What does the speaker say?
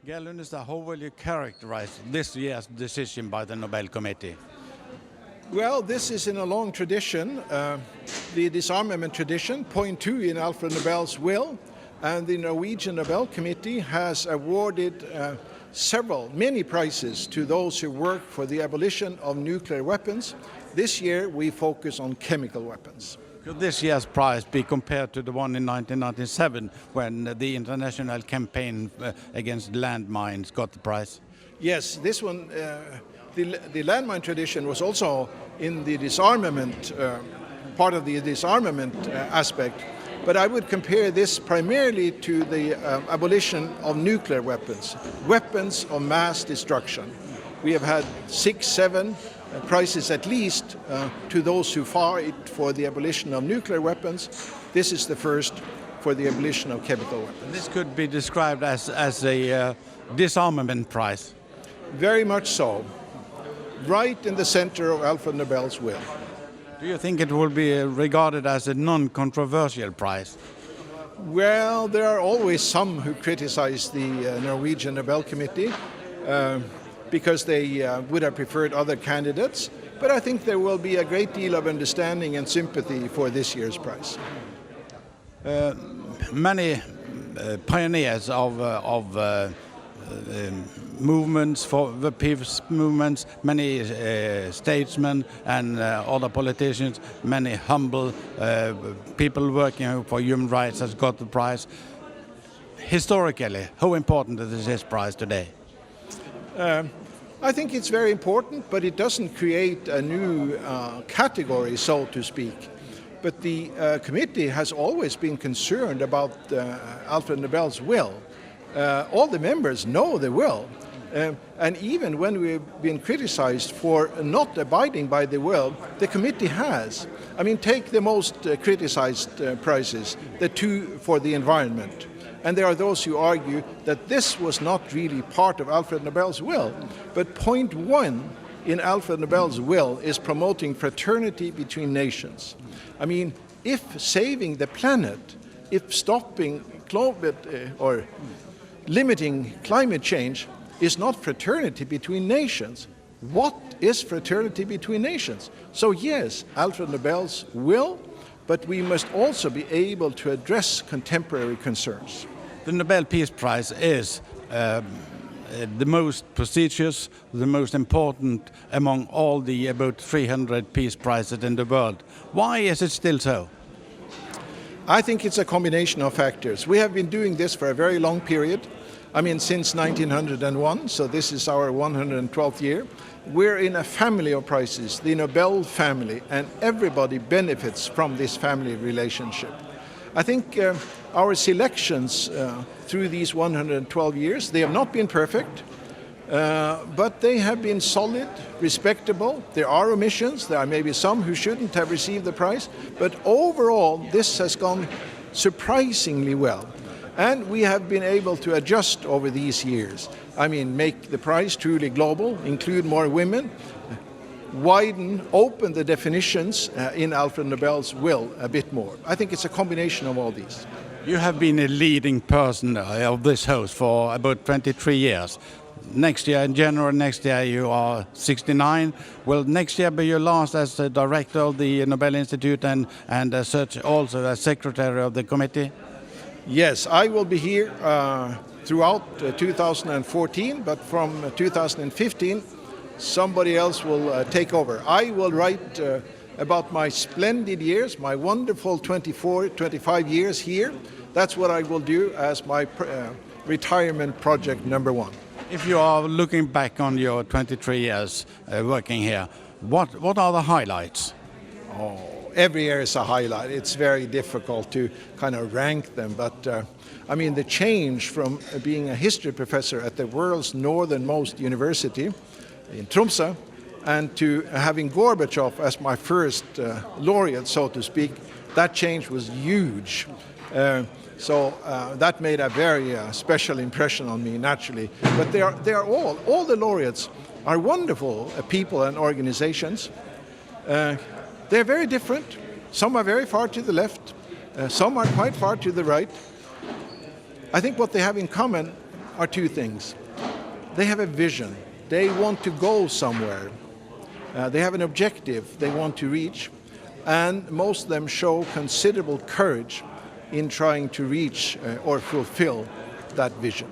Geir Lundestad, how will you characterize this year's decision by the Nobel Committee? Well, this is in a long tradition, the disarmament tradition, point 2 in Alfred Nobel's will, and the Norwegian Nobel Committee has awarded many prizes to those who work for the abolition of nuclear weapons. This year we focus on chemical weapons. Could this year's prize be compared to the one in 1997 when the international campaign against landmines got the prize? Yes, this one, the landmine tradition was also in the disarmament, part of the disarmament aspect, but I would compare this primarily to the abolition of nuclear weapons, weapons of mass destruction. We have had 6, 7 prizes at least to those who fight for the abolition of nuclear weapons. This is the first for the abolition of chemical weapons. This could be described as a disarmament prize. Very much so. Right in the center of Alfred Nobel's will. Do you think it will be regarded as a non-controversial prize? Well, there are always some who criticize the Norwegian Nobel Committee because they would have preferred other candidates, but I think there will be a great deal of understanding and sympathy for this year's prize. Many pioneers of movements, for the peace movements, many statesmen and other politicians, many humble people working for human rights has got the prize. Historically, how important is this prize today? I think it's very important, but it doesn't create a new category, so to speak. But the committee has always been concerned about Alfred Nobel's will. All the members know the will, and even when we've been criticized for not abiding by the will, the committee has. I mean, take the most criticized prizes, the 2 for the environment. And there are those who argue that this was not really part of Alfred Nobel's will. But point 1 in Alfred Nobel's will is promoting fraternity between nations. I mean, if saving the planet, if stopping or limiting climate change is not fraternity between nations, what is fraternity between nations? So yes, Alfred Nobel's will, but we must also be able to address contemporary concerns. The Nobel Peace Prize is the most prestigious, the most important among all the about 300 peace prizes in the world. Why is it still so? I think it's a combination of factors. We have been doing this for a very long period. I mean, since 1901, so this is our 112th year. We're in a family of prizes, the Nobel family, and everybody benefits from this family relationship. I think our selections through these 112 years, they have not been perfect, but they have been solid, respectable. There are omissions. There are maybe some who shouldn't have received the prize, but overall this has gone surprisingly well. And we have been able to adjust over these years. I mean, make the prize truly global, include more women, open the definitions in Alfred Nobel's will a bit more. I think it's a combination of all these. You have been a leading person of this house for about 23 years. Next year, in January next year, you are 69. Will next year be your last as the director of the Nobel Institute and also as secretary of the committee? Yes, I will be here throughout 2014, but from 2015, somebody else will take over. I will write about my splendid years, my wonderful 25 years here. That's what I will do as my retirement project number 1. If you are looking back on your 23 years working here, what are the highlights? Oh, every year is a highlight. It's very difficult to kind of rank them, but I mean, the change from being a history professor at the world's northernmost university in Tromsø and to having Gorbachev as my first laureate, so to speak, that change was huge. So that made a very special impression on me, naturally. But they are all the laureates are wonderful people and organizations. They're very different. Some are very far to the left, some are quite far to the right. I think what they have in common are two things. They have a vision. They want to go somewhere. They have an objective they want to reach, and most of them show considerable courage in trying to reach or fulfill that vision.